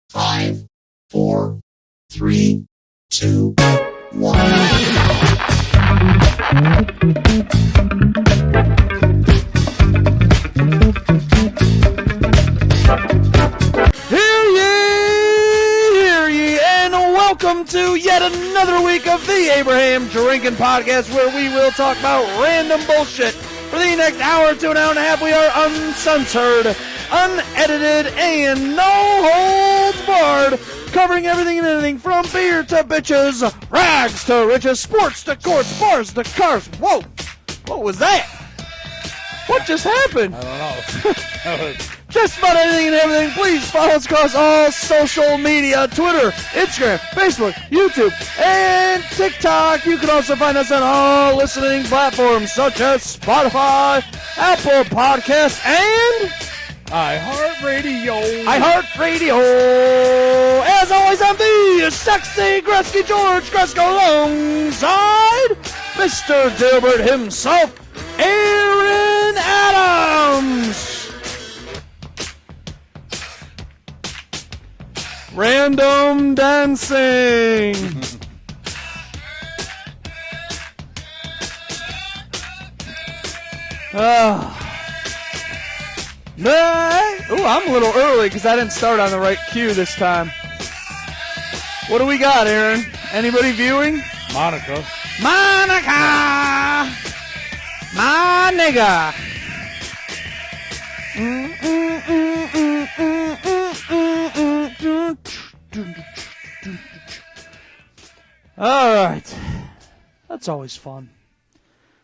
5, 4, 3, 2, 1. Hear ye, and welcome to yet another week of the Abraham Drinking Podcast, where we will talk about random bullshit for the next hour to an hour and a half. We are uncensored, unedited, and no holds barred, covering everything and anything from beer to bitches, rags to riches, sports to courts, bars to cars. Whoa, what was that? What just happened? I don't know. Just about anything and everything. Please follow us across all social media: Twitter, Instagram, Facebook, YouTube, and TikTok. You can also find us on all listening platforms such as Spotify, Apple Podcasts, and iHeartRadio. As always, I'm the sexy Gretzky George Gretzko alongside Mr. Dilbert himself, Aaron Adams. Random dancing. Ooh, I'm a little early because I didn't start on the right cue this time. What do we got, Aaron? Anybody viewing? Monica. My nigga. All right. That's always fun.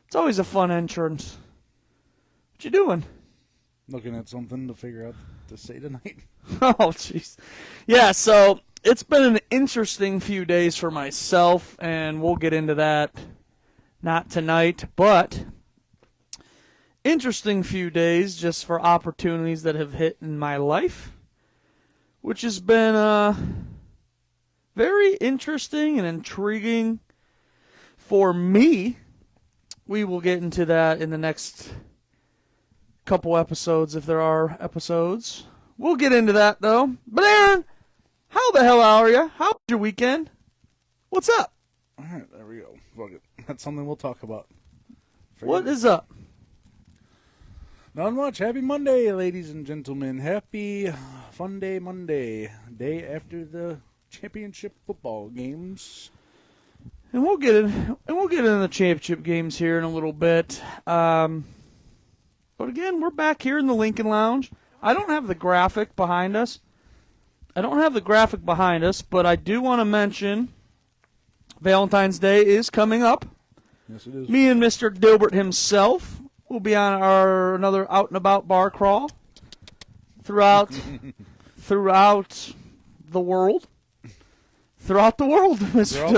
It's always a fun entrance. What you doing? Looking at something to figure out to say tonight. Oh, jeez. Yeah, so it's been an interesting few days for myself, and we'll get into that not tonight, but interesting few days just for opportunities that have hit in my life, which has been very interesting and intriguing for me. We will get into that in the next couple episodes, if there are episodes. We'll get into that, though. But Aaron, how the hell are you? How was your weekend? What's up? All right, there we go. Fuck it. That's something we'll talk about. What is up? Not much. Happy Monday, ladies and gentlemen. Happy Fun Day Monday, day after the championship football games. And we'll get into the championship games here in a little bit. But again, we're back here in the Lincoln Lounge. I don't have the graphic behind us. But I do want to mention Valentine's Day is coming up. Yes, it is. Me and Mr. Dilbert himself will be on another out and about bar crawl throughout the world. Throughout the world, Mr.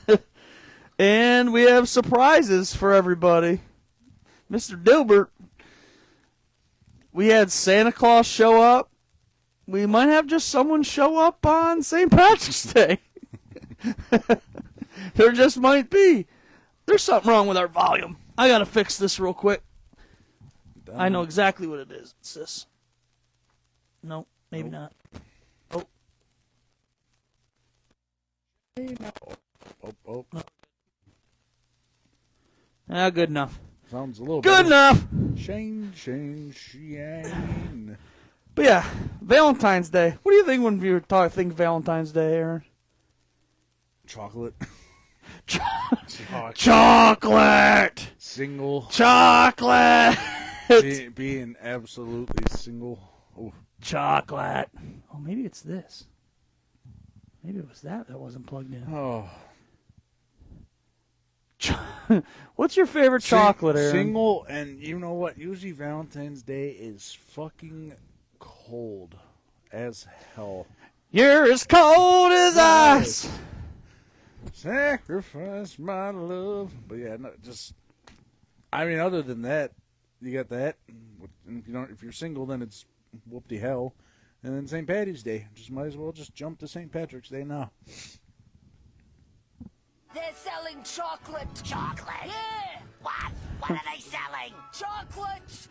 Dilbert. And we have surprises for everybody. Mr. Dilbert, we had Santa Claus show up. We might have just someone show up on St. Patrick's Day. There just might be. There's something wrong with our volume. I got to fix this real quick. I know exactly what it is. It's this. No, maybe not. Oh. Oh. Ah, good enough. Sounds a little good better. enough. Shane. But yeah, Valentine's Day. What do you think when you think Valentine's Day, Aaron? Chocolate. Chocolate. Single. Chocolate. Being absolutely single. Oh. Chocolate. Oh, maybe it's this. Maybe it was that wasn't plugged in. Oh. What's your favorite chocolate, Aaron? Single, and you know what? Usually Valentine's Day is fucking cold as hell. You're as cold as ice. Sacrifice my love. But yeah, no, other than that, you got that. If you're single, then it's whoop-de hell. And then St. Patty's Day. Might as well just jump to St. Patrick's Day now. They're selling chocolate. Chocolate? Yeah. What? What are they selling? Chocolates.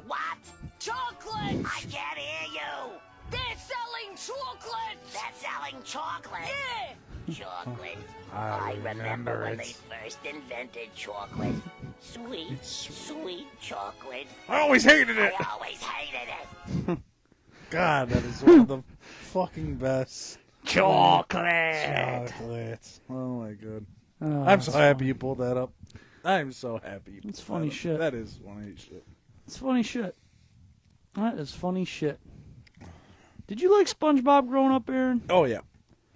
What? Chocolate. I can't hear you. They're selling chocolate! They're selling chocolate? Yeah! Chocolate. I remember when it. they first invented chocolate. Sweet, sweet chocolate. I always hated it. I always hated it. God, that is one of the fucking best. Chocolate. Chocolates. Oh my god. Oh, I'm so happy you pulled that up. I'm so happy. You It's pulled funny that up. shit. That is funny shit. It's funny shit. That is funny shit. Did you like SpongeBob growing up, Aaron? Oh yeah.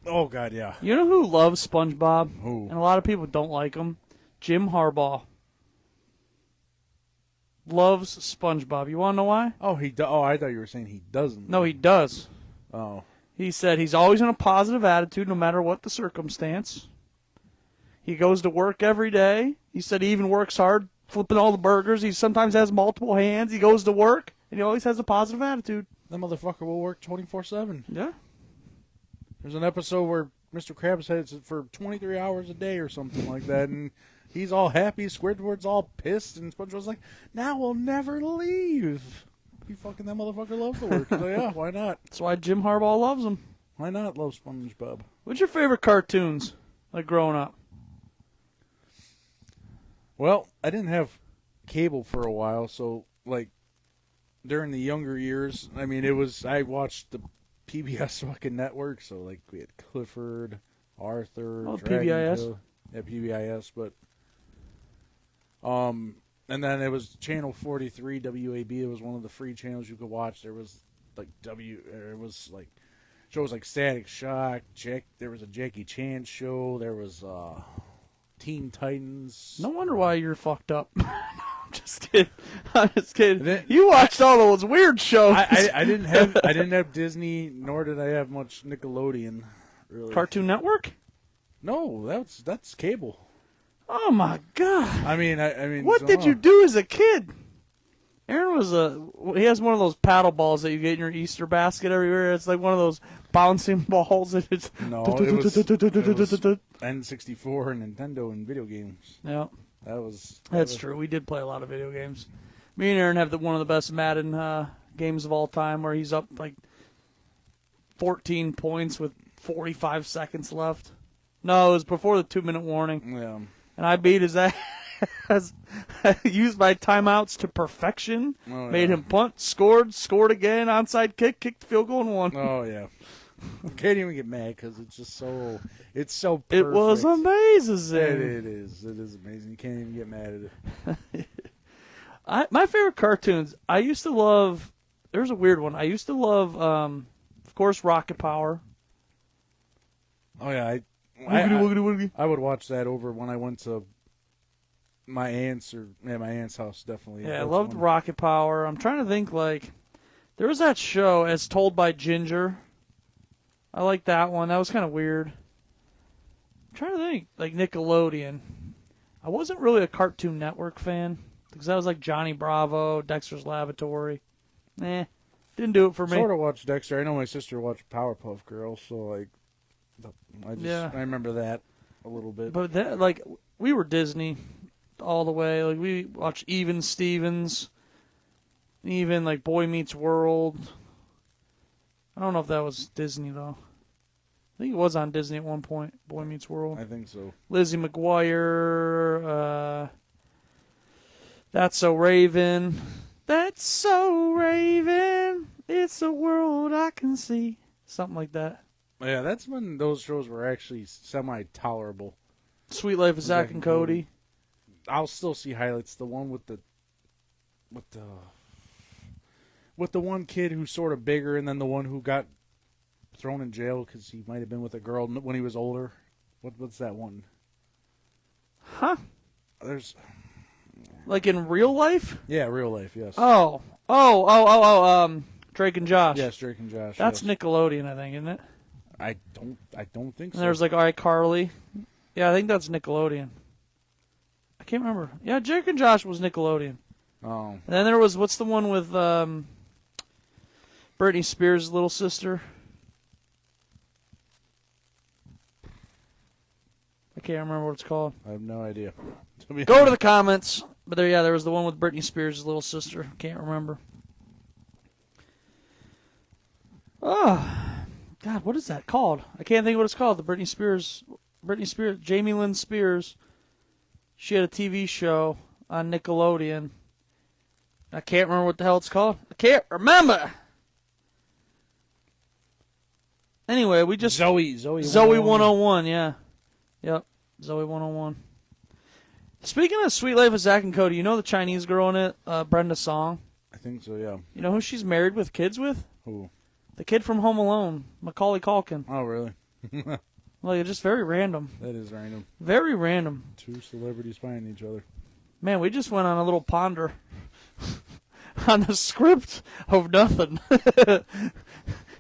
Oh god, yeah. You know who loves SpongeBob? Who? And a lot of people don't like him? Jim Harbaugh. Loves SpongeBob. You want to know why? Oh, Oh, I thought you were saying he doesn't. No, he does. Oh. He said he's always in a positive attitude no matter what the circumstance. He goes to work every day. He said he even works hard flipping all the burgers. He sometimes has multiple hands. He goes to work, and he always has a positive attitude. That motherfucker will work 24/7. Yeah. There's an episode where Mr. Krabs has it for 23 hours a day or something like that, and he's all happy. Squidward's all pissed, and SpongeBob's like, "Now we'll never leave." That motherfucker loves to work. He's like, yeah, why not? That's why Jim Harbaugh loves him. Why not love SpongeBob? What's your favorite cartoons, like growing up? Well, I didn't have cable for a while, so like during the younger years, I mean, I watched the PBS fucking network, so like we had Clifford, Arthur, Oh, Dragon PBIS. Tail. Yeah, PBIS, but and then it was Channel 43 WAB. It was one of the free channels you could watch. There was like shows like Static Shock, there was a Jackie Chan show, there was Teen Titans. No wonder why you're fucked up. I'm just kidding. I'm just kidding. Then- You watched all those weird shows. I didn't have Disney, nor did I have much Nickelodeon. Really. Cartoon Network? No, that's cable. Oh my god! I mean. What did you do as a kid? Aaron he has one of those paddle balls that you get in your Easter basket everywhere. It's like one of those bouncing balls. That it's No, it was N64 and Nintendo and video games. Yeah, That's true. We did play a lot of video games. Me and Aaron have one of the best Madden games of all time, where he's up like 14 points with 45 seconds left. No, it was before the 2-minute warning. Yeah. And I beat his ass. Used my timeouts to perfection. Oh, Made yeah. him punt, scored again, onside kick, kicked the field goal and won. Oh yeah. Can't even get mad because it's just so. It's so. Perfect. It was amazing. It is. It is amazing. You can't even get mad at it. My favorite cartoons. I used to love. There's a weird one. I used to love, of course, Rocket Power. Oh yeah. Woogity. I would watch that over when I went to my aunt's house, definitely. Yeah, I That's loved one. Rocket Power. I'm trying to think, there was that show, As Told by Ginger. I like that one. That was kind of weird. I'm trying to think, Nickelodeon. I wasn't really a Cartoon Network fan, because that was like Johnny Bravo, Dexter's Laboratory. Didn't do it for me. Sort of watched Dexter. I know my sister watched Powerpuff Girls, so I remember that a little bit. But that, we were Disney all the way. We watched Even Stevens, even Boy Meets World. I don't know if that was Disney though. I think it was on Disney at one point. Boy Meets World. I think so. Lizzie McGuire. That's So Raven. That's so Raven. It's a world I can see. Something like that. Yeah, that's when those shows were actually semi-tolerable. Sweet Life of Zack and Cody. I'll still see highlights. The one with the one kid who's sort of bigger, and then the one who got thrown in jail because he might have been with a girl when he was older. What's that one? Huh? There's In real life? yeah, real life. Yes. Oh. Drake and Josh. Yes, Drake and Josh. That's yes. Nickelodeon, I think, isn't it? I don't think so. And there's iCarly. Yeah, I think that's Nickelodeon. I can't remember. Yeah, Drake and Josh was Nickelodeon. Oh. And then there was, what's the one with Britney Spears' little sister? I can't remember what it's called. I have no idea. Go to the comments. But there was the one with Britney Spears' little sister. Can't remember. Oh, God, what is that called? I can't think of what it's called. The Britney Spears, Jamie Lynn Spears. She had a TV show on Nickelodeon. I can't remember what the hell it's called. I can't remember. Anyway, we just Zoe Zoe 101, yeah. Yep, Zoe 101. Speaking of Sweet Life of Zach and Cody, you know the Chinese girl in it, Brenda Song? I think so, yeah. You know who she's married with kids with? Who? The kid from Home Alone, Macaulay Culkin. Oh, really? Like, it's just very random. That is random. Very random. Two celebrities finding each other. Man, we just went on a little ponder on the script of nothing.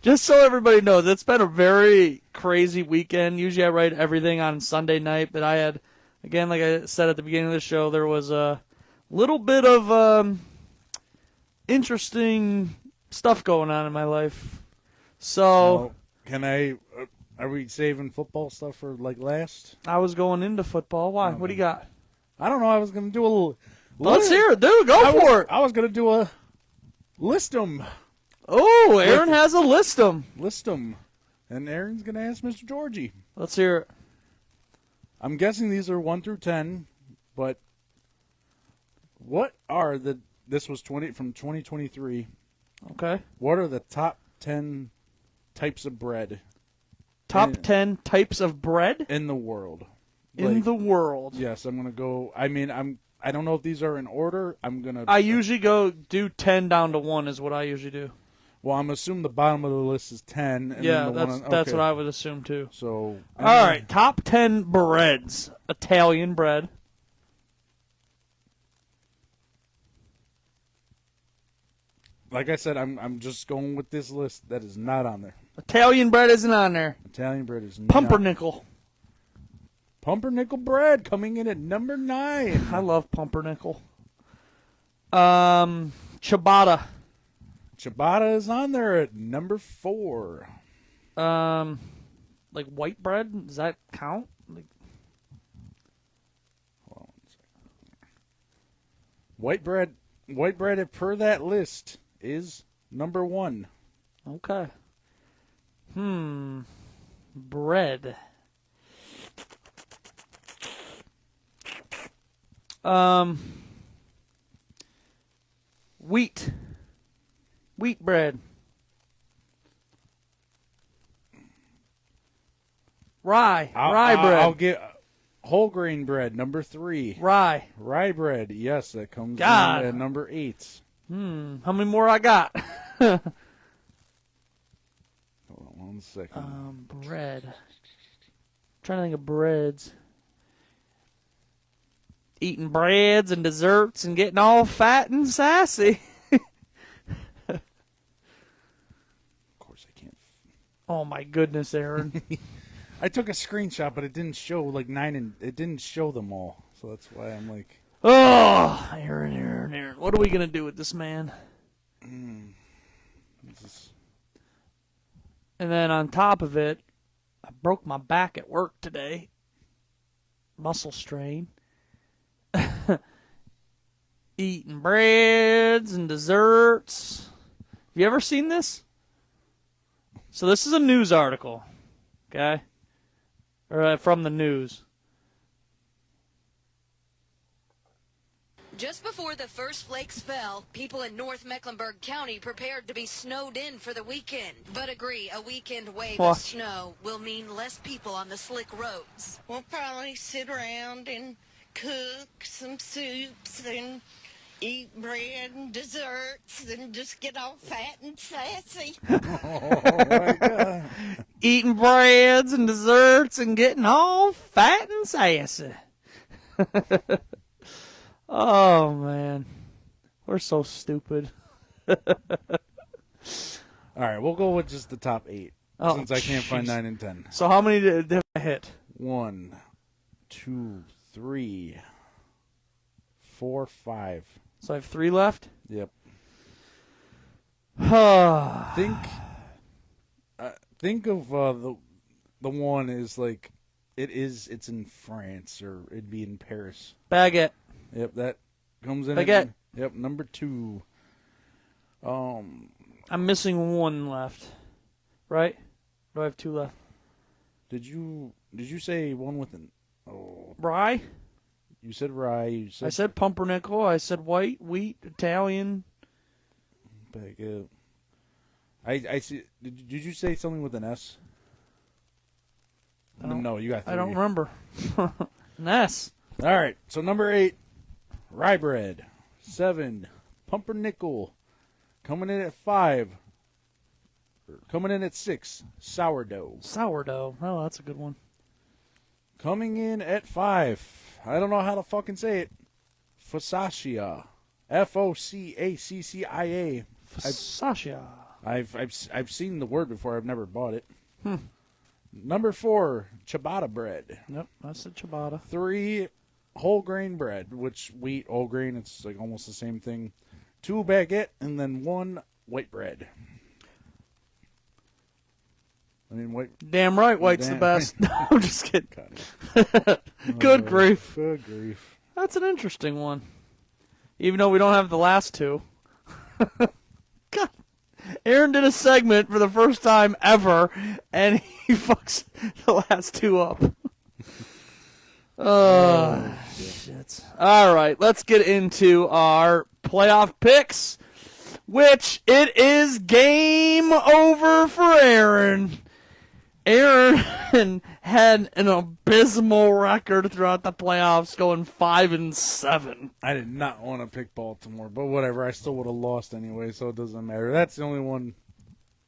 Just so everybody knows, it's been a very crazy weekend. Usually I write everything on Sunday night, but I had, again, like I said at the beginning of the show, there was a little bit of interesting stuff going on in my life. So, Well, are we saving football stuff for, like, last? I was going into football. Why? What do you got? I don't know. I was going to do a little... Let's hear it, dude. Go for it. I was going to do a list 'em. Oh, Aaron has a list 'em. List 'em. And Aaron's going to ask Mr. Georgie. Let's hear it. I'm guessing these are 1 through 10, but what are the... This was from 2023. Okay. What are the top 10 types of bread Top 10 types of bread in the world? in the world. Yes, I'm going to go... I don't know if these are in order. I usually do 10 down to 1 is what I usually do. Well, I'm assuming the bottom of the list is 10. And Yeah, then that's what I would assume too. So... All right, top 10 breads. Italian bread. Like I said, I'm just going with this list that is not on there. Italian bread isn't on there. Italian bread is not. Pumpernickel. Pumpernickel bread coming in at number 9. I love pumpernickel. Ciabatta. Ciabatta is on there at number 4. Like white bread, does that count? Like, Hold on 1 second. White bread per that list is number 1. okay. Bread. Wheat bread. Rye bread. I'll get whole grain bread, number 3. Rye. Rye bread, yes, that comes God. in at number 8. How many more I got? Hold on 1 second. Bread. Trying to think of breads. Eating breads and desserts and getting all fat and sassy. Of course I can't. Oh my goodness, Aaron. I took a screenshot, but it didn't show like 9, and it didn't show them all. So that's why I'm like, Oh, Aaron. What are we going to do with this man? this is... And then on top of it, I broke my back at work today. Muscle strain. Eating breads and desserts. Have you ever seen this? So this is a news article, okay? Or from the news. Just before the first flakes fell, people in North Mecklenburg County prepared to be snowed in for the weekend. But agree, a weekend wave What? of snow will mean less people on the slick roads. We'll probably sit around and cook some soups and eat bread and desserts and just get all fat and sassy. Oh my God. Eating breads and desserts and getting all fat and sassy. Oh, man. We're so stupid. All right, we'll go with just the top 8 Oh, since I can't find jeez. 9 and 10. So how many did I hit? 1, 2, 3, 4, 5. So I have 3 left? Yep. Think. Think of the one is like it's in France or it'd be in Paris. Baguette. Yep, that comes in. Baguette. Yep, number 2. I'm missing 1 left. Right? Do I have 2 left? Did you say one with an? Oh, Rye. you said rye. You I said said pumpernickel. I said white, wheat, Italian. baguette. I see. Did you say something with an S? No, you got 3. I don't remember. An S. All right. So number 8, rye bread. 7, pumpernickel. Coming in at 5. Coming in at 6, sourdough. Sourdough. Oh, that's a good one. Coming in at 5, I don't know how to fucking say it. Focaccia. Focaccia. Sasha. I've seen the word before. I've never bought it. Number 4, ciabatta bread. Yep, that's a ciabatta. 3, whole grain bread, which wheat, whole grain, it's like almost the same thing. 2, baguette, and then 1, white bread. I mean, white. Damn right, white's the best. No, I'm just kidding. Good grief. Good grief. That's an interesting one. Even though we don't have the last 2. God. Aaron did a segment for the first time ever, and he fucks the last 2 up. Shit. All right, let's get into our playoff picks, which it is game over for Aaron. Aaron had an abysmal record throughout the playoffs, going 5-7. I did not want to pick Baltimore, but whatever. I still would have lost anyway, so it doesn't matter. That's the only one.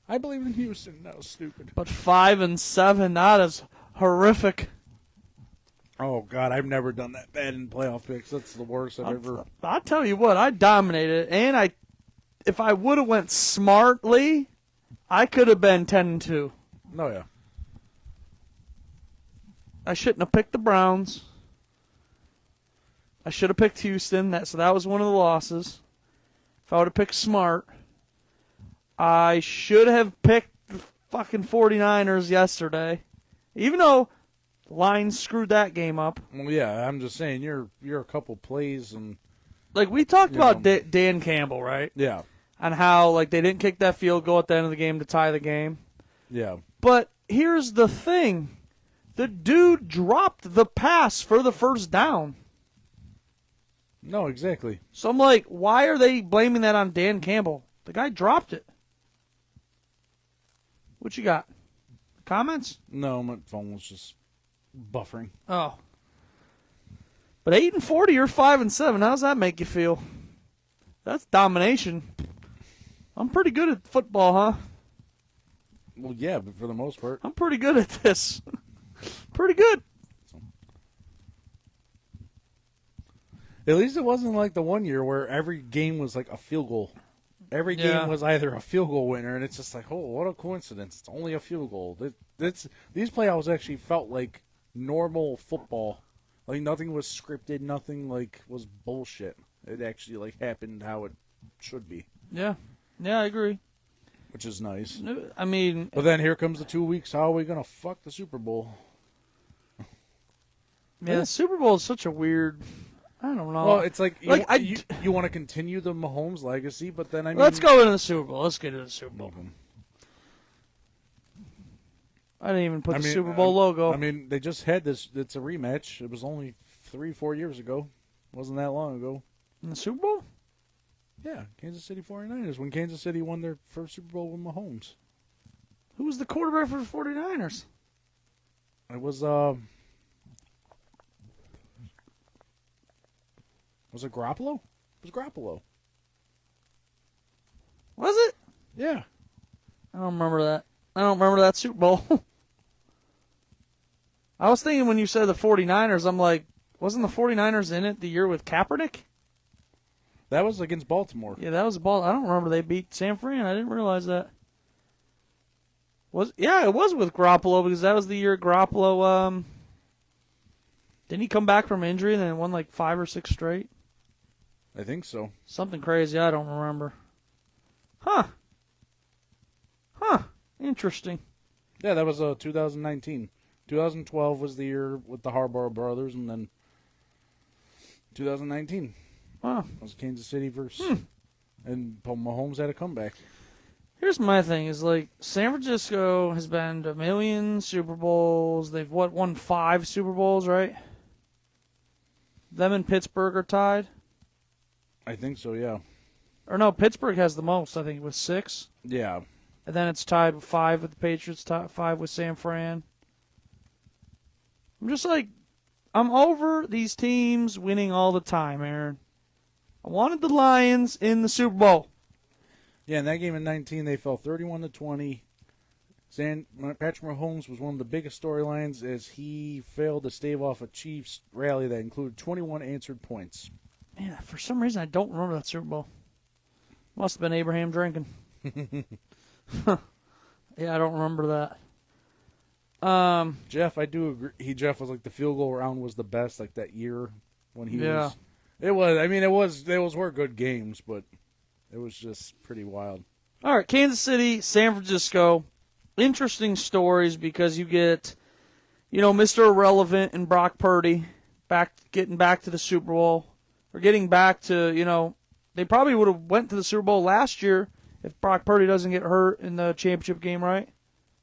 I believe in Houston. That was stupid. But 5-7, that is horrific. Oh, God, I've never done that bad in playoff picks. That's the worst I've ever. I'll tell you what, I dominated, and if I would have went smartly, I could have been 10-2. No, yeah. I shouldn't have picked the Browns. I should have picked Houston. So that was one of the losses. If I would have picked smart, I should have picked the fucking 49ers yesterday. Even though the Lions screwed that game up. Well, yeah, I'm just saying you're a couple plays and Like, we talked about Dan Campbell, right? yeah, On how, like, they didn't kick that field goal at the end of the game to tie the game. yeah. But here's the thing. The dude dropped the pass for the first down. No, exactly. So I'm like, why are they blaming that on Dan Campbell? The guy dropped it. What you got? Comments? No, my phone was just buffering. Oh. But 8-40 or 5-7, how does that make you feel? That's domination. I'm pretty good at football, huh? Well, yeah, but for the most part. I'm pretty good at this. Pretty good. At least it wasn't like the one year where every game was like a field goal. Every game was either a field goal winner, and it's just like, oh, what a coincidence. It's only a field goal. These playoffs actually felt like normal football. Like, nothing was scripted. Nothing, like, was bullshit. It actually, like, happened how it should be. Yeah. Yeah, I agree. Which is nice. I mean... But then here comes the 2 weeks. How are we going to fuck the Super Bowl? Yeah, the Super Bowl is such a weird... I don't know. Well, it's like you want to continue the Mahomes legacy, but then, I mean... Let's go into the Super Bowl. Let's get into the Super Bowl. Okay. I didn't even put the Super Bowl logo. I mean, they just had this. It's a rematch. It was only 3-4 years ago. It wasn't that long ago. In the Super Bowl? Yeah, Kansas City 49ers. When Kansas City won their first Super Bowl with Mahomes. Who was the quarterback for the 49ers? It was, Was it Garoppolo? It was Garoppolo. Was it? Yeah. I don't remember that. I don't remember that Super Bowl. I was thinking when you said the 49ers, I'm like, wasn't the 49ers in it the year with Kaepernick? That was against Baltimore. Yeah, that was a ball. I don't remember they beat San Fran. I didn't realize that. It was with Garoppolo because that was the year Garoppolo, didn't he come back from injury and then won like 5 or 6 straight? I think so. Something crazy. I don't remember. Huh. Interesting. Yeah, that was 2019. 2012 was the year with the Harbaugh brothers, and then 2019. Wow. It was Kansas City versus... And Mahomes had a comeback. Here's my thing: is like San Francisco has been to a million Super Bowls. They've won 5 Super Bowls, right? Them and Pittsburgh are tied. I think so, yeah. Or no, Pittsburgh has the most. I think with 6. Yeah. And then it's tied with 5 with the Patriots, 5 with San Fran. I'm just like, I'm over these teams winning all the time, Aaron. I wanted the Lions in the Super Bowl. Yeah, in that game in 19, they fell 31-20. Patrick Mahomes was one of the biggest storylines as he failed to stave off a Chiefs rally that included 21 answered points. Man, for some reason I don't remember that Super Bowl. Must have been Abraham drinking. Yeah, I don't remember that. Jeff, I do agree. Jeff was like the field goal round was the best like that year when he Yeah. was. It was. I mean, it was. Those were good games, but it was just pretty wild. All right, Kansas City, San Francisco. Interesting stories because you get, Mr. Irrelevant and Brock Purdy getting back to the Super Bowl. Or getting back to, they probably would have went to the Super Bowl last year if Brock Purdy doesn't get hurt in the championship game, right?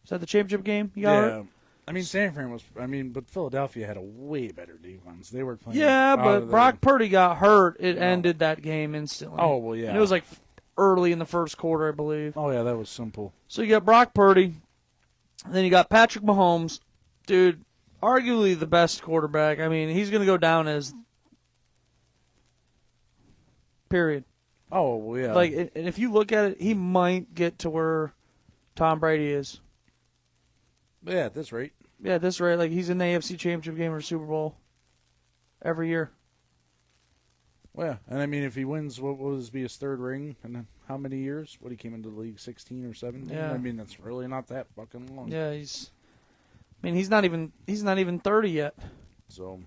Is that the championship game? He got hurt? I mean, San Fran was. I mean, but Philadelphia had a way better defense. They were playing. Yeah, but Brock Purdy got hurt. It ended that game instantly. Oh, well, yeah. And it was like early in the first quarter, I believe. Oh, yeah, that was simple. So you got Brock Purdy. And then you got Patrick Mahomes. Dude, arguably the best quarterback. I mean, he's going to go down as... Period. Oh, well, yeah. Like, and if you look at it, he might get to where Tom Brady is. Yeah, at this rate. Yeah, at this rate. Like, he's in the AFC Championship game or Super Bowl every year. Well, yeah. And I mean, if he wins, what will this be, his 3rd ring? And then how many years? What, he came into the league 16 or 17? Yeah. I mean, that's really not that fucking long. Yeah, he's not even 30 yet. So,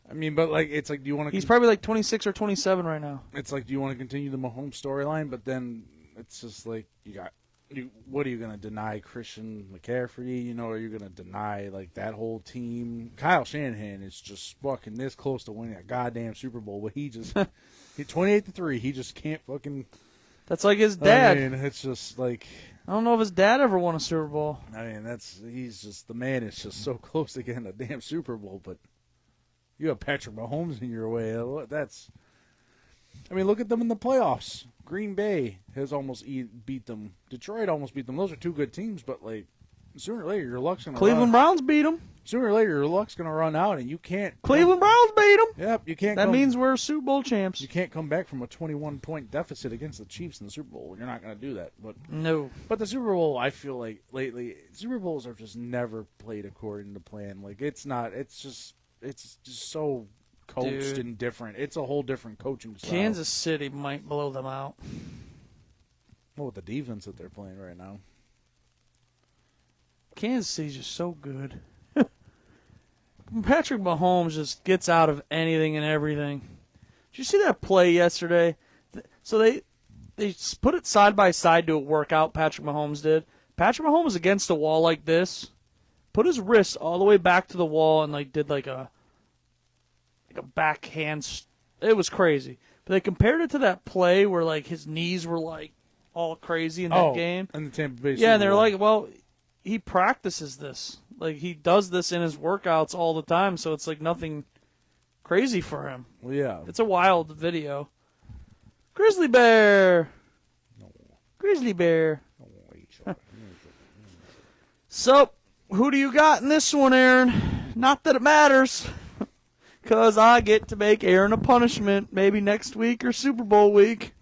I mean, but like, it's like, do you want to? He's probably like 26 or 27 right now. It's like, do you want to continue the Mahomes storyline? But then it's just like, what are you going to deny Christian McCaffrey? Are you going to deny like that whole team? Kyle Shanahan is just fucking this close to winning a goddamn Super Bowl, but he 28-3. He just can't fucking. That's like his dad. I mean, it's just like. I don't know if his dad ever won a Super Bowl. I mean, he's just the man is just so close to getting a damn Super Bowl, but you have Patrick Mahomes in your way. That's. I mean, look at them in the playoffs. Green Bay has almost beat them. Detroit almost beat them. Those are 2 good teams, but like sooner or later your luck's gonna. Cleveland Browns beat them. Sooner or later your luck's gonna run out, and you can't. Cleveland Browns beat them. Yep, you can't. That means we're Super Bowl champs. You can't come back from a 21-point deficit against the Chiefs in the Super Bowl. You're not gonna do that. But no. But the Super Bowl, I feel like lately, Super Bowls are just never played according to plan. Like it's not. It's just so coached and different. It's a whole different coaching style. Kansas City might blow them out. Well, with the defense that they're playing right now. Kansas City's just so good. Patrick Mahomes just gets out of anything and everything. Did you see that play yesterday? So they put it side by side to a workout Patrick Mahomes did. Patrick Mahomes was against the wall like this, put his wrist all the way back to the wall and like did like a backhand. It was crazy. But they compared it to that play where like his knees were like all crazy in that game. In the Tampa Bay. Yeah, and they're like, well, he practices this. Like he does this in his workouts all the time, so it's like nothing crazy for him. Well, yeah. It's a wild video. Grizzly bear. No. Grizzly bear. No. So, who do you got in this one, Aaron? Not that it matters, because I get to make Aaron a punishment maybe next week or Super Bowl week.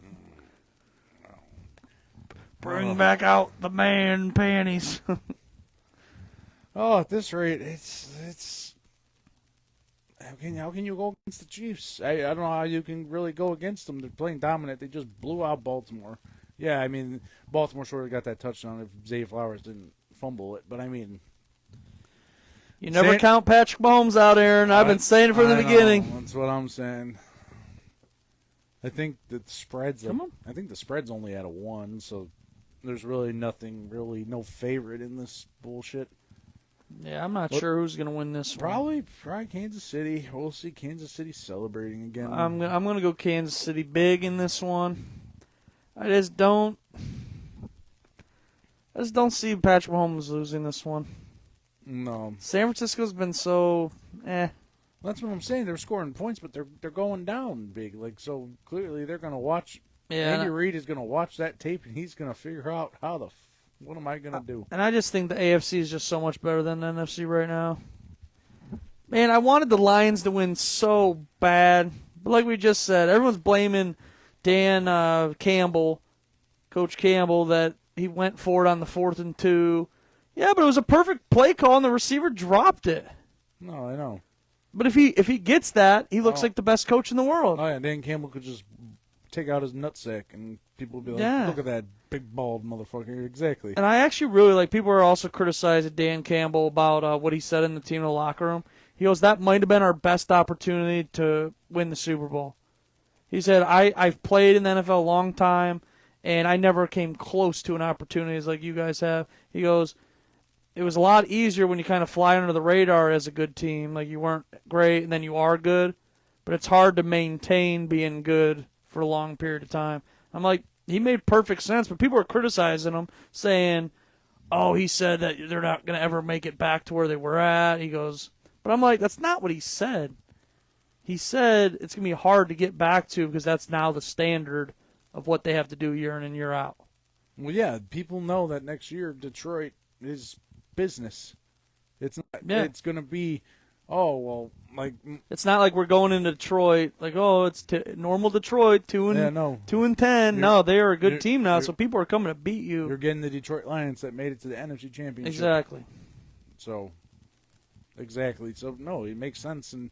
Bring back out the man panties. Oh, at this rate, it's how can you go against the Chiefs? I don't know how you can really go against them. They're playing dominant. They just blew out Baltimore. Yeah, I mean, Baltimore sort of got that touchdown if Zay Flowers didn't fumble it. But I mean, you never count Patrick Mahomes out, Aaron. I've been saying it from the beginning. That's what I'm saying. I think the spread's only at a 1, so there's really no favorite in this bullshit. Yeah, I'm not sure who's going to win this one. Probably Kansas City. We'll see Kansas City celebrating again. I'm going to go Kansas City big in this one. I just don't see Patrick Mahomes losing this one. No. San Francisco's been so That's what I'm saying. They're scoring points, but they're going down big. Like, so clearly they're going to watch. Yeah. Andy Reid is going to watch that tape, and he's going to figure out what am I going to do? And I just think the AFC is just so much better than the NFC right now. Man, I wanted the Lions to win so bad. But like we just said, everyone's blaming Dan Campbell, Coach Campbell, that he went for it on the 4th and 2. Yeah, but it was a perfect play call, and the receiver dropped it. No, I know. But if he gets that, he looks like the best coach in the world. Oh, yeah, Dan Campbell could just take out his nutsack, and people would be like, Yeah. look at that big, bald motherfucker. Exactly. And I actually really like, people are also criticizing Dan Campbell about what he said in the team in the locker room. He goes, that might have been our best opportunity to win the Super Bowl. He said, I've played in the NFL a long time, and I never came close to an opportunity as like you guys have. He goes, it was a lot easier when you kind of fly under the radar as a good team. Like, you weren't great, and then you are good. But it's hard to maintain being good for a long period of time. I'm like, he made perfect sense, but people are criticizing him, saying, oh, he said that they're not going to ever make it back to where they were at. He goes, but I'm like, that's not what he said. He said it's going to be hard to get back to because that's now the standard of what they have to do year in and year out. Well, yeah, people know that next year Detroit is business. It's not, It's going to be, it's not like we're going into Detroit like, oh, it's normal Detroit 2-10. No, they are a good team now, so people are coming to beat you. You're getting the Detroit Lions that made it to the NFC Championship. Exactly. So, exactly. So, no, it makes sense, and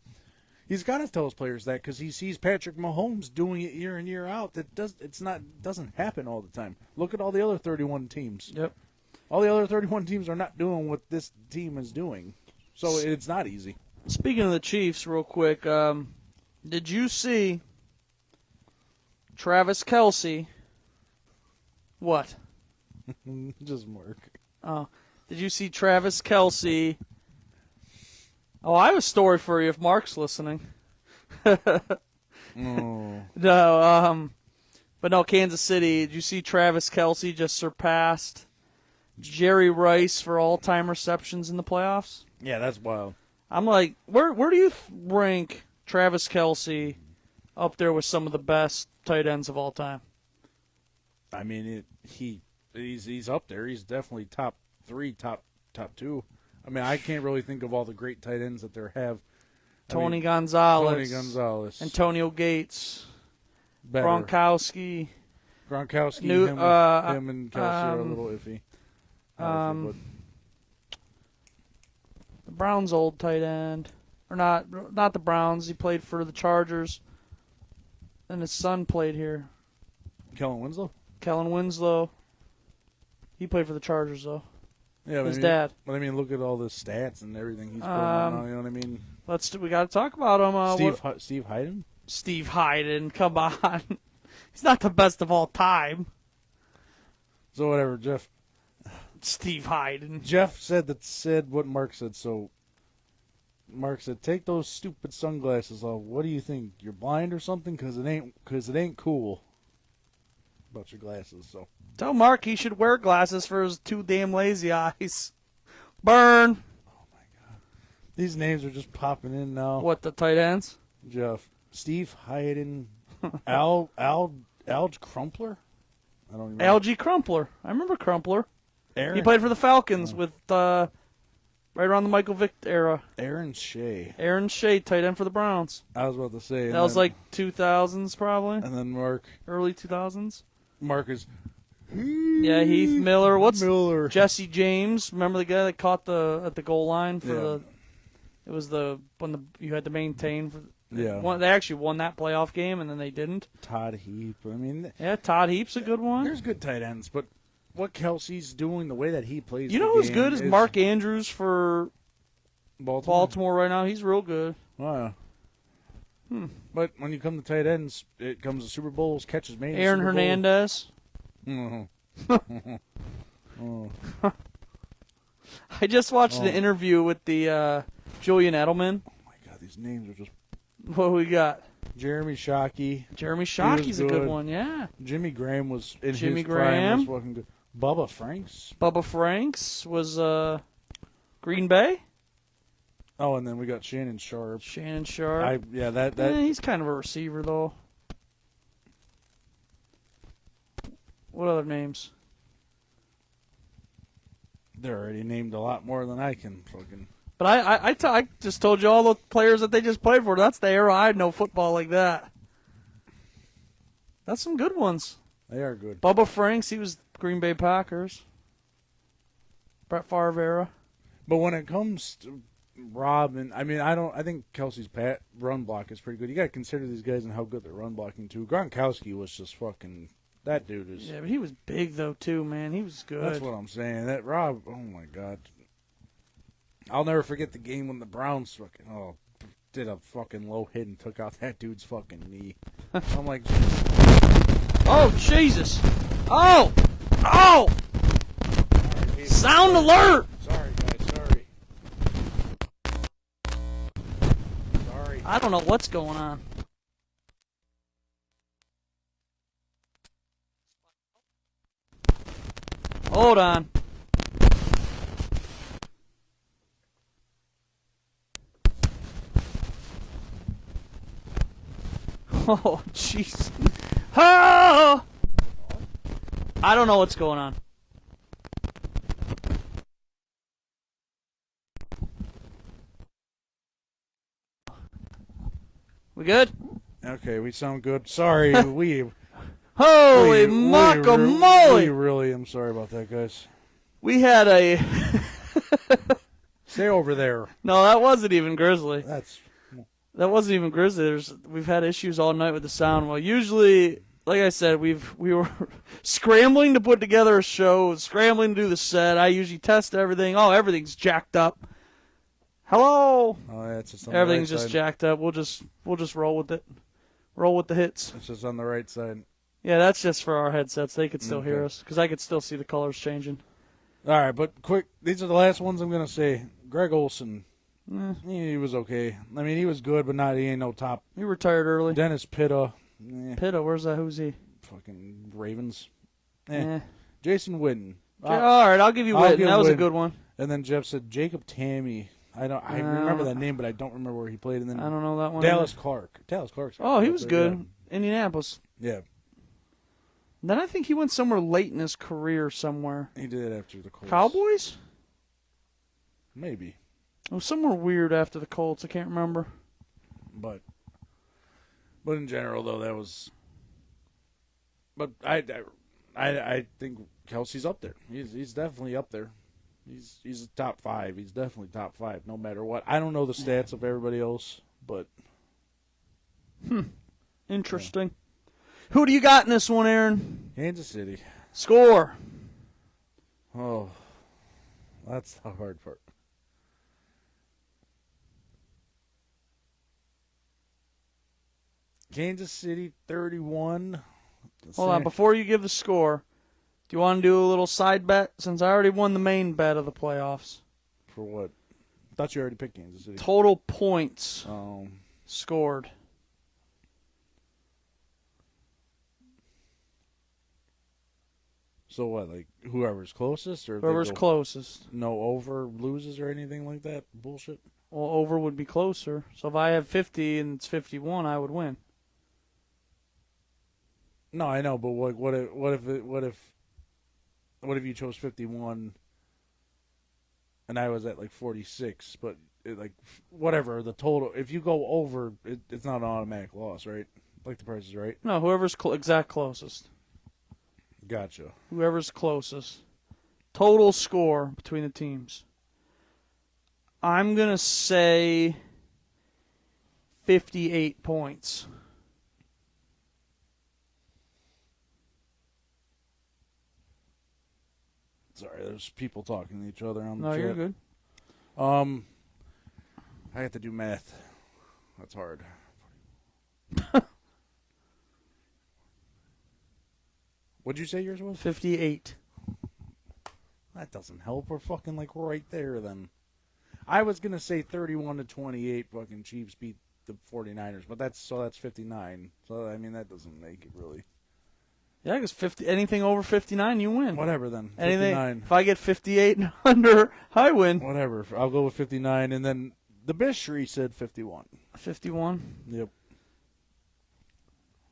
he's got to tell his players that because he sees Patrick Mahomes doing it year in, year out. Doesn't happen all the time. Look at all the other 31 teams. Yep. All the other 31 teams are not doing what this team is doing, so it's not easy. Speaking of the Chiefs, real quick, did you see Travis Kelce? What? Just Mark. Oh, did you see Travis Kelce? Oh, I have a story for you if Mark's listening. Oh. No, but no, Kansas City. Did you see Travis Kelce just surpassed Jerry Rice for all-time receptions in the playoffs? Yeah, that's wild. I'm like, where do you rank Travis Kelce up there with some of the best tight ends of all time? I mean, he's up there. He's definitely top 3, top 2. I mean, I can't really think of all the great tight ends that there have. Tony Gonzalez, Antonio Gates, better. Gronkowski, him and Kelsey are a little iffy. The Browns' old tight end, or not the Browns. He played for the Chargers, and his son played here. Kellen Winslow. He played for the Chargers though. Yeah, his dad. But I mean, look at all the stats and everything he's putting on now. You know what I mean? We got to talk about him. Steve Hyden. Steve Hyden, come on. He's not the best of all time. So whatever, Jeff. Steve Hyden. Jeff said what Mark said. So Mark said, "Take those stupid sunglasses off. What do you think? You're blind or something? Because it ain't cool about your glasses." So tell Mark he should wear glasses for his too damn lazy eyes. Burn. Oh my God, these names are just popping in now. What, the tight ends? Jeff, Steve Hyden, Alge Crumpler. I don't remember. Alge Crumpler. I remember Crumpler. Aaron, he played for the Falcons with right around the Michael Vick era. Aaron Shea, tight end for the Browns. I was about to say. That was like 2000s probably. And then Mark. Early 2000s. Mark is. Yeah, Heath Miller. Miller? Jesse James? Remember the guy that caught at the goal line for It was you had to maintain for. Yeah. They actually won that playoff game, and then they didn't. Todd Heap. I mean. Yeah, Todd Heap's a good one. There's good tight ends, but what Kelsey's doing, the way that he plays. You know who's good is Mark Andrews for Baltimore right now. He's real good. Oh, yeah. But when you come to tight ends, it comes to Super Bowls, catches made. Aaron Hernandez. Mm-hmm. I just watched an interview with the Julian Edelman. Oh my God, these names are just. What we got? Jeremy Shockey. Jeremy Shockey's a good one, yeah. Jimmy Graham was in Jimmy his prime. Graham. Was fucking good. Bubba Franks. Bubba Franks was Green Bay. Oh, and then we got Shannon Sharp. Shannon Sharp. That he's kind of a receiver, though. What other names? They're already named a lot more than I can fucking. But I just told you all the players that they just played for. That's the era I know football like that. That's some good ones. They are good. Bubba Franks, he was Green Bay Packers. Brett Favre era. But when it comes to Rob, and I think Kelsey's run block is pretty good. You got to consider these guys and how good they're run blocking too. Gronkowski was just fucking. That dude is. Yeah, but he was big though too, man. He was good. That's what I'm saying. That Rob, oh my God. I'll never forget the game when the Browns fucking did a fucking low hit and took out that dude's fucking knee. I'm like, oh Jesus! Oh! sorry, Sound alert! Sorry, guys. Sorry. I don't know what's going on. Hold on. Oh, jeez. Oh! I don't know what's going on. We good? Okay, we sound good. Sorry, Holy we guacamole! really am sorry about that, guys. We had a... Stay over there. No, that wasn't even Grizzly. That wasn't even Grizzly. We've had issues all night with the sound. Well, usually, like I said, we were scrambling to put together a show, scrambling to do the set. I usually test everything. Oh, everything's jacked up. Hello. Oh, yeah, it's just on Everything's the right just side. jacked up. We'll just roll with it. Roll with the hits. It's just on the right side. Yeah, that's just for our headsets. They could still hear Okay. us because I could still see the colors changing. All right, but quick, these are the last ones I'm gonna say. Greg Olson, he was okay. I mean, he was good, but he ain't no top. He retired early. Dennis Pitta, Pitta, where's that? Who's he? fucking Ravens. Eh. Jason Witten. All right, I'll give you I'll Witten. give That was a Witten. good one. And then Jeff said Jacob Tammy. I remember that name, but I don't remember where he played. And then I don't know that one. Dallas Clark. Dallas Clark's. Oh, he was good. Indianapolis. Yeah, Then I think he went somewhere late in his career somewhere. he did it after the Colts. Cowboys? Maybe, It was somewhere weird after the Colts. I can't remember. but in general though, that was. But I think Kelsey's up there. He's definitely up there. He's top 5. He's definitely top 5, no matter what. I don't know the stats of everybody else, but Interesting. Who do you got in this one, Aaron? Kansas City. Score. Oh, that's the hard part. Kansas City 31. Hold on. Before you give the score, do you want to do a little side bet? Since I already won the main bet of the playoffs. For what? I thought you already picked Kansas City. Total points scored. So what? Like whoever's closest, or Whoever's closest. no over loses or anything like that? Bullshit. Well, over would be closer. So if I have 50 and it's 51, I would win. No, I know, but what if you chose 51 and I was at like 46, but whatever the total, if you go over, it's not an automatic loss, right? Like the Price is Right. No, whoever's exact closest. Gotcha. Whoever's closest. Total score between the teams. I'm going to say 58 points. Sorry, there's people talking to each other on the No, chat. you're good. I have to do math. That's hard. What'd you say yours was? 58. That doesn't help. We're fucking like right there then. I was gonna say 31-28. Fucking Chiefs beat the 49ers, but that's 59. So I mean that doesn't make it really. Yeah, because anything over 59, you win. Whatever then. 59. Anything. If I get 58 and under, I win. Whatever. I'll go with 59, and then the Bishri said 51. 51. Yep.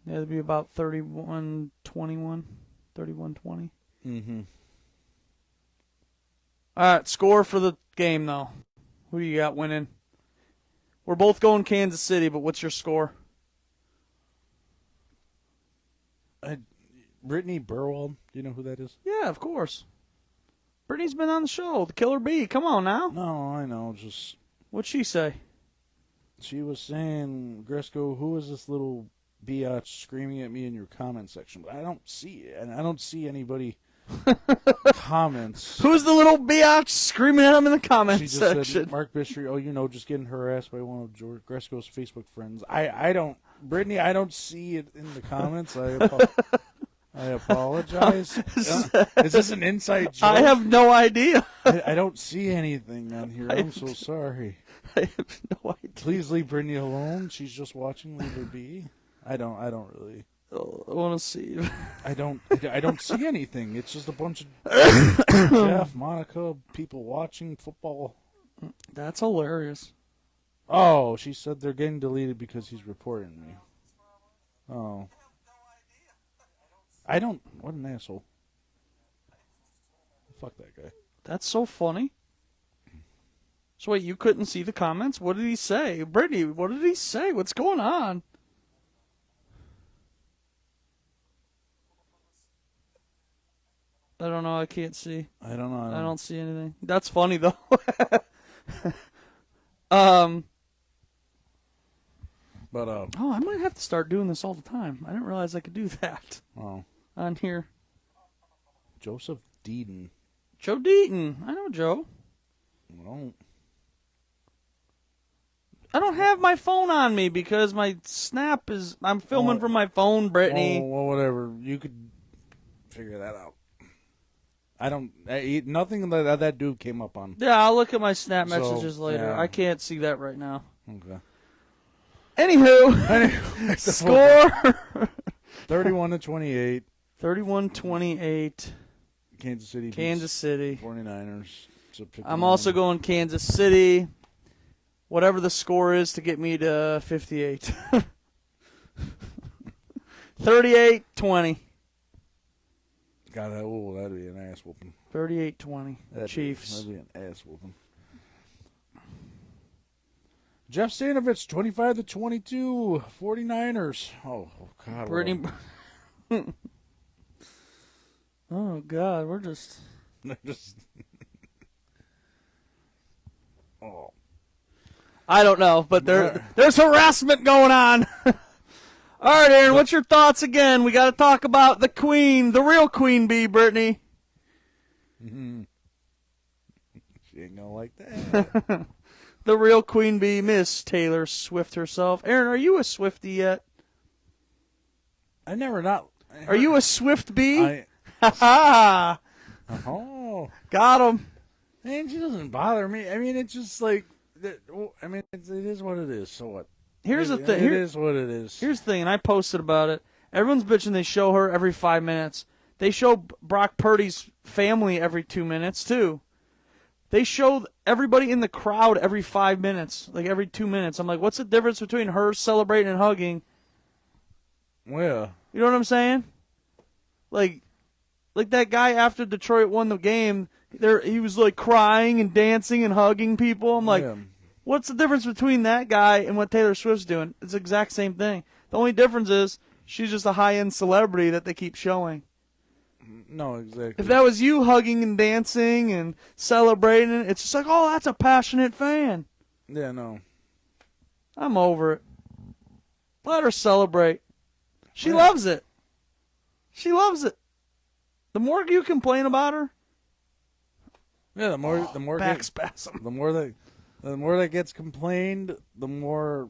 Yeah, it'd be about 31-21, 31-20. Mm-hmm. All right, score for the game though. Who do you got winning? We're both going Kansas City, but what's your score? Brittany Burwell. Do you know who that is? Yeah, of course. Brittany's been on the show. The Killer Bee. Come on now. No, I know. Just What'd she say? she was saying, Gresco, who is this little biatch screaming at me in your comment section? But I don't see it, and I don't see anybody comments. Who's the little biatch screaming at him in the comment She just section? said, Mark Bistry, just getting harassed by one of George Gresco's Facebook friends. I don't, Brittany, I don't see it in the comments. I apologize. Is this an inside joke? I have no idea. I don't see anything on here. I'm so sorry. I have no idea. Please leave Brittany alone. She's just watching. Leave her be. I don't really. I want to see. I don't see anything. It's just a bunch of Jeff, Monica, people watching football. That's hilarious. Oh, she said they're getting deleted because he's reporting me. Oh. I don't. What an asshole. Fuck that guy. That's so funny. So wait, you couldn't see the comments? What did he say? Brittany, what did he say? What's going on? I don't know. I can't see. I don't know. I don't see anything. That's funny though. But Oh, I might have to start doing this all the time. I didn't realize I could do that oh, on here. Joseph Deeden. Joe Deaton. I know Joe. Well, I don't have my phone on me because my snap is. I'm filming from my phone, Brittany. well, whatever. You could figure that out. I don't. Nothing that dude came up on. Yeah, I'll look at my snap So, messages later. yeah. I can't see that right now. Okay. Anywho, score 31-28. 31-28. Kansas City. Kansas City. 49ers. I'm also going Kansas City. Whatever the score is to get me to 58. 38-20. God, that'd be an ass whooping. 38-20. Chiefs. That'd be an ass whooping. Jeff Stanovich, 25-22, 49ers. Oh God. Brittany. Oh God, we're just. Oh. I don't know, but there's harassment going on. All right, Aaron, what's your thoughts again? We got to talk about the queen, the real queen bee, Brittany. Mm-hmm. She ain't gonna like that. The real queen bee, Miss Taylor Swift herself. Aaron, are you a Swiftie yet? I never not. Are you a Swift bee? I, Ha oh. Got him. Man, she doesn't bother me. I mean, it's just like, I mean, it is what it is. So what? Here's the thing. It is what it is. Here's the thing, and I posted about it. Everyone's bitching they show her every 5 minutes. They show Brock Purdy's family every 2 minutes, too. They show everybody in the crowd every 5 minutes, like every 2 minutes. I'm like, what's the difference between her celebrating and hugging? Well, You know what I'm saying? Like that guy after Detroit won the game, he was like crying and dancing and hugging people. I'm like, yeah. what's the difference between that guy and what Taylor Swift's doing? It's the exact same thing. The only difference is she's just a high-end celebrity that they keep showing. No, exactly. If that was you hugging and dancing and celebrating, it's just like, oh, that's a passionate fan. Yeah, no. I'm over it. Let her celebrate. She Yeah. loves it. She loves it. The more you complain about her, Yeah, the more back spasm. the more that gets complained, the more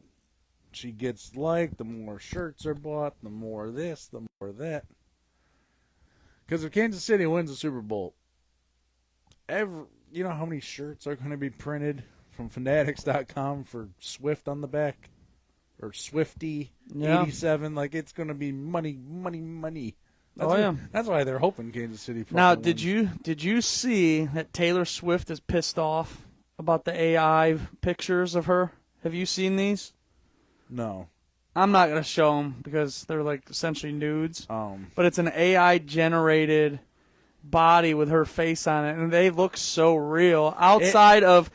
she gets liked, the more shirts are bought, the more this, the more that. Because if Kansas City wins the Super Bowl, you know how many shirts are going to be printed from Fanatics.com for Swift on the back? or Swiftie Yeah. 87. Like, it's going to be money. That's Oh, yeah. That's why they're hoping Kansas City. Now, fucking did you see that Taylor Swift is pissed off about the AI pictures of her? Have you seen these? No. I'm not going to show them because they're like essentially nudes. Um. But it's an AI generated body with her face on it, and they look so real. Outside of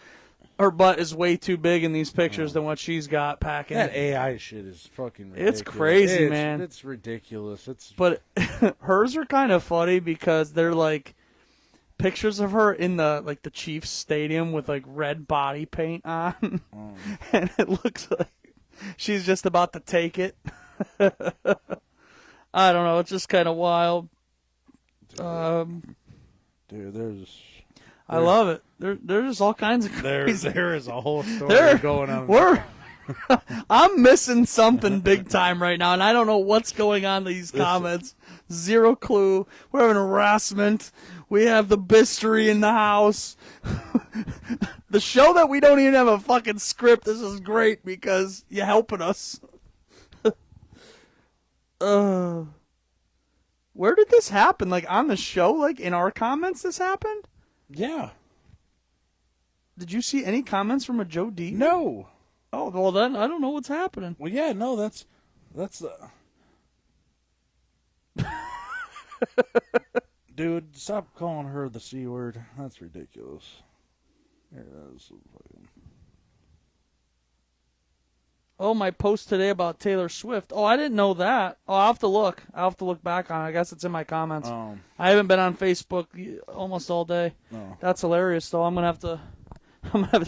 her butt is way too big in these pictures than what she's got packing. That AI shit is fucking ridiculous. It's crazy, man. It's ridiculous. But hers are kind of funny because they're like pictures of her in the Chiefs stadium with like red body paint on, and it looks like she's just about to take it. I don't know. It's just kind of wild. Dude, there's. I love it. There's all kinds of crazy. There is a whole story going on. I'm missing something big time right now, and I don't know what's going on in these comments. Zero clue. We're having harassment. We have the Bistery in the house. The show that we don't even have a fucking script. This is great because you're helping us. Where did this happen? Like on the show? Like in our comments this happened? Yeah. Did you see any comments from a Joe D? No. Oh, well then I don't know what's happening. Well, yeah, no, that's Dude, stop calling her the C word. That's ridiculous. Here, that's fucking... Oh, my post today about Taylor Swift. Oh, I didn't know that. Oh, I'll have to look. I'll have to look back on it. I guess it's in my comments. I haven't been on Facebook almost all day. No. That's hilarious, though. I'm gonna have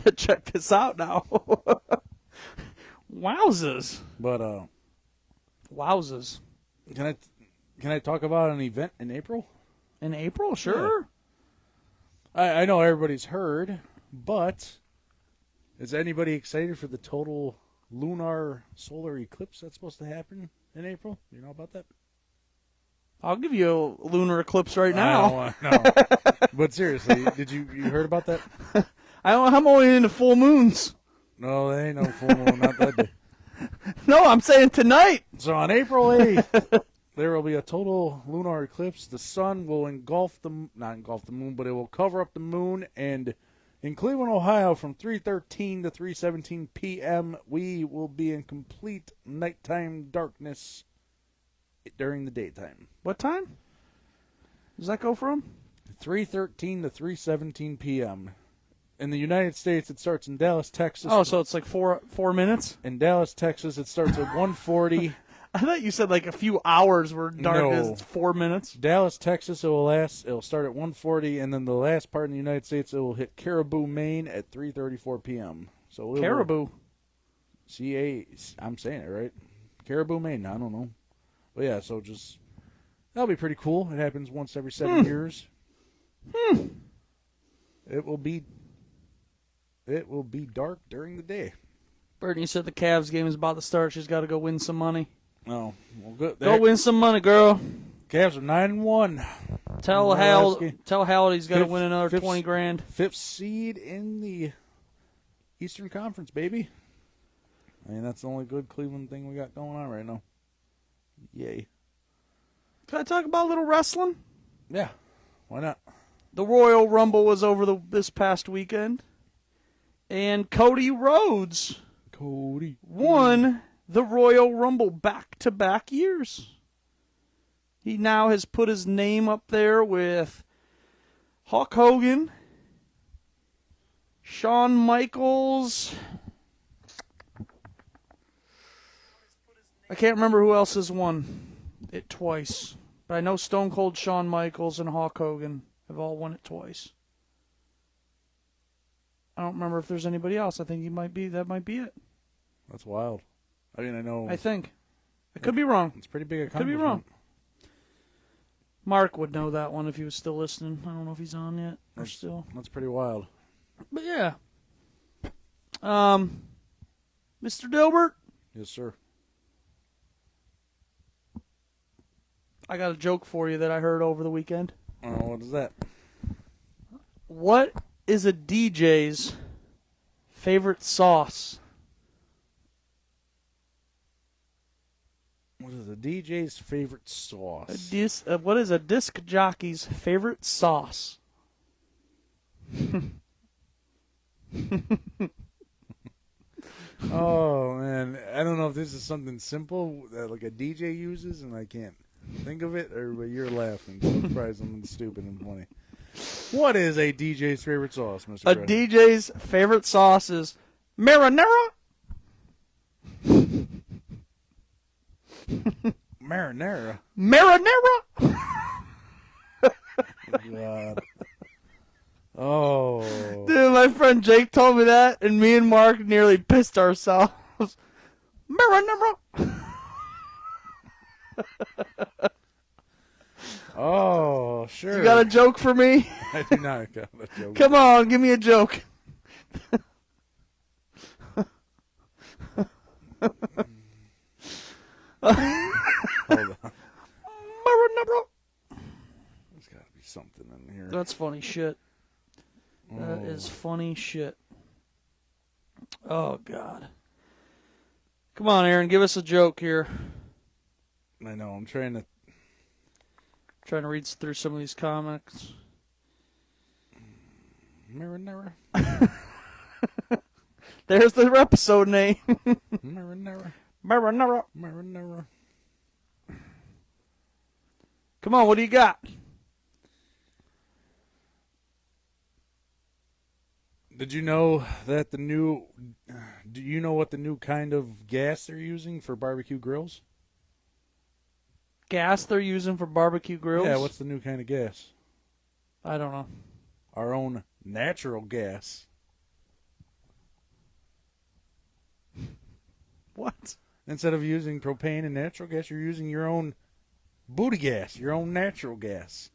to check this out now. Wowzers. But Wowzers. can I talk about an event in April? In April, sure. Yeah. I know everybody's heard, but is anybody excited for the total lunar solar eclipse that's supposed to happen in April? You know about that? I'll give you a lunar eclipse right now. No. But seriously, did you heard about that? I'm only into full moons. No, they ain't no full moon, not that day. No, I'm saying tonight. So on April 8th, there will be a total lunar eclipse. The sun will not engulf the moon, but it will cover up the moon. And in Cleveland, Ohio, from 3:13 to 3:17 p.m., we will be in complete nighttime darkness during the daytime. What time does that go from? 3:13 to 3:17 p.m. In the United States, it starts in Dallas, Texas. Oh, so it's like 4 minutes? In Dallas, Texas, it starts at 1:40. I thought you said like a few hours were dark. No. It's 4 minutes. Dallas, Texas, it'll start at 1:40, and then the last part in the United States, it will hit Caribou, Maine at 3:34 p.m. So Caribou. I'm saying it right. Caribou, Maine. I don't know. But yeah, so that'll be pretty cool. It happens once every 7 years. It will be dark during the day. Brittany said the Cavs game is about to start. She's got to go win some money. Oh, well, good. Go win some money, girl. Cavs are 9-1. Tell Hal he's got to win another 20 grand. Fifth seed in the Eastern Conference, baby. I mean, that's the only good Cleveland thing we got going on right now. Yay. Can I talk about a little wrestling? Yeah, why not? The Royal Rumble was over this past weekend, and Cody Rhodes won the Royal Rumble back-to-back years. He now has put his name up there with Hulk Hogan, Shawn Michaels. I can't remember who else has won it twice, but I know Stone Cold Shawn Michaels and Hulk Hogan have all won it twice. I don't remember if there's anybody else. I think that might be it. That's wild. I mean, I know. I think. I could be wrong. It's pretty big Could be accomplishment. wrong. Mark would know that one if he was still listening. I don't know if he's on yet or still. That's pretty wild. But yeah. Mr. Dilbert, Yes, sir. I got a joke for you that I heard over the weekend. Oh, what is that? What is a DJ's favorite sauce? What is a DJ's favorite sauce? What is a disc jockey's favorite sauce? Oh man, I don't know if this is something simple that like a DJ uses, and I can't think of it, or but you're laughing. So it's probably something stupid and funny. What is a DJ's favorite sauce, Mr. A Fred? DJ's favorite sauce is marinara. Marinara. Marinara. God. Oh. Dude, my friend Jake told me that, and me and Mark nearly pissed ourselves. Marinara. Oh, sure. You got a joke for me? I do not got a joke. Come on, give me a joke. Hold on. Marinara. There's got to be something in here. That's funny shit. That is funny shit. Oh, God. Come on, Aaron, give us a joke here. I know. I'm trying to Read through some of these comics. Marinara. There's the episode name. Marinara. Marinara. Marinara. Come on, what do you got? Did you know that do you know what the new kind of gas they're using for barbecue grills? Gas they're using for barbecue grills? Yeah, what's the new kind of gas? I don't know. Our own natural gas. What? Instead of using propane and natural gas, you're using your own booty gas, your own natural gas.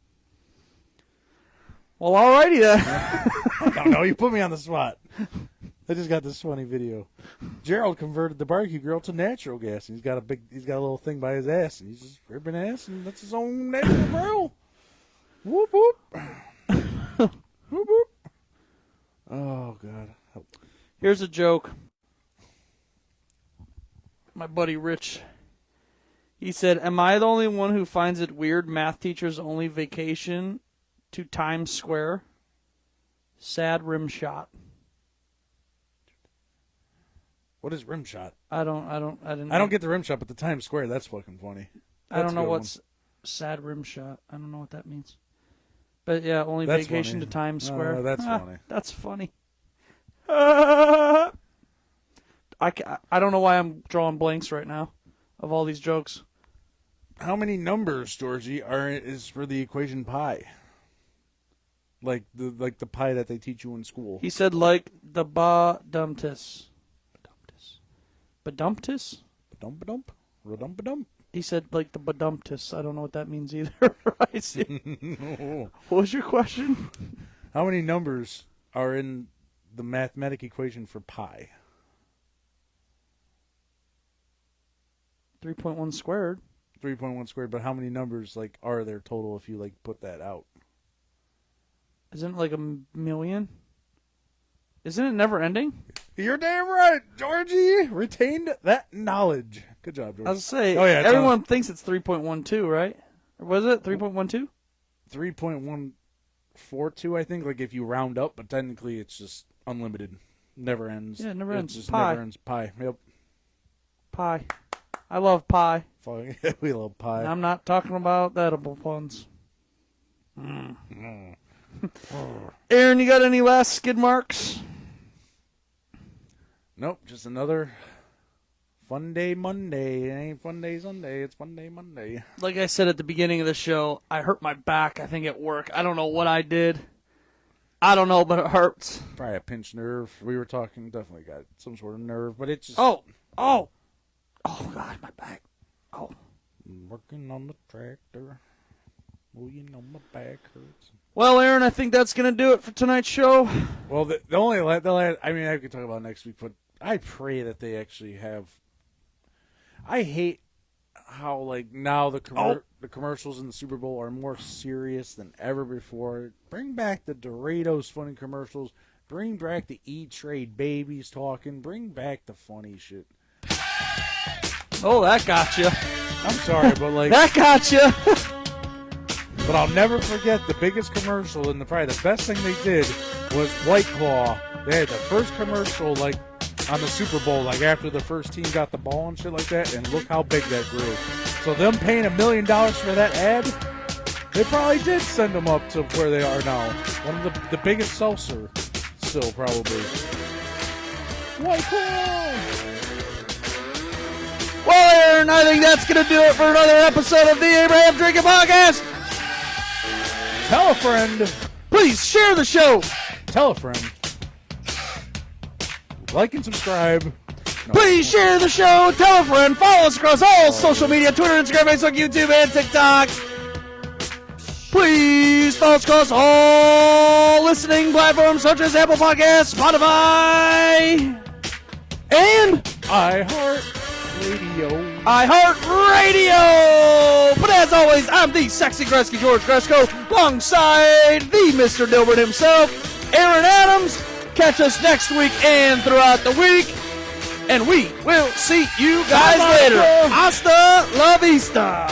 Well, alrighty then. I don't know. You put me on the spot. I just got this funny video. Gerald converted the barbecue grill to natural gas. And he's got a little thing by his ass, and he's just ripping ass, and that's his own natural grill. Whoop whoop. Whoop whoop. Oh God. Help. Here's a joke. My buddy Rich, he said, "Am I the only one who finds it weird math teachers only vacation to Times Square? Sad rim shot." What is rim shot? I don't get the rim shot, but the Times Square, that's fucking funny. I don't know That's a good what's sad rim shot. I don't know what that means. But yeah, only That's vacation funny. to Times Square. Oh, that's funny. That's funny. I don't know why I'm drawing blanks right now of all these jokes. How many numbers, Georgie, is for the equation pi? Like the pi that they teach you in school. He said like the ba-dumptus. Badumptus? Badump-badump? Radump-badump? He said like the badumptus. I don't know what that means either. I see. What was your question? How many numbers are in the mathematic equation for pi? 3.1 squared. 3.1 squared, but how many numbers are there total if you put that out? Isn't it like a million? Isn't it never ending? You're damn right, Georgie. Retained that knowledge. Good job, Georgie. I was say, Oh, yeah, everyone thinks it's 3.12, right? Or was it 3.12? 3.142, I think. Like if you round up, but technically it's just unlimited. Never ends. Yeah, it never ends. Just Pi. never ends. Pi. Yep. Pie. I love pie. Fuck, we love pi. And I'm not talking about edible puns. Aaron, you got any last skid marks? Nope, just another fun day Monday. It ain't fun day Sunday, it's fun day Monday. Like I said at the beginning of the show, I hurt my back, I think, at work. I don't know what I did. I don't know, but it hurts. Probably a pinched nerve. We were talking, definitely got some sort of nerve, but it's just... Oh, God, my back. Oh. Working on the tractor. Well, you know my back hurts. Well, Aaron, I think that's going to do it for tonight's show. Well, I could talk about next week, but I pray that they actually have... I hate how, now the commercials in the Super Bowl are more serious than ever before. Bring back the Doritos funny commercials. Bring back the E-Trade babies talking. Bring back the funny shit. Oh, that got you. I'm sorry, but like, That got you. but I'll never forget the biggest commercial and probably the best thing they did was White Claw. They had the first commercial like on the Super Bowl, like after the first team got the ball and shit like that, and look how big that grew. So them paying $1 million for that ad, they probably did send them up to where they are now. One of the biggest seltzer, still probably. White Claw. Well, Aaron, I think that's going to do it for another episode of the Abraham Drinking Podcast. Tell a friend. Please share the show. Tell a friend. Like and subscribe. No. Please share the show. Tell a friend. Follow us across all social media, Twitter, Instagram, Facebook, YouTube, and TikTok. Please follow us across all listening platforms such as Apple Podcasts, Spotify, and iHeartRadio. But as always, I'm the sexy Gretzky George Gresko, alongside the Mr. Dilbert himself, Aaron Adams. Catch us next week and throughout the week, and we will see you guys later. Hasta la vista.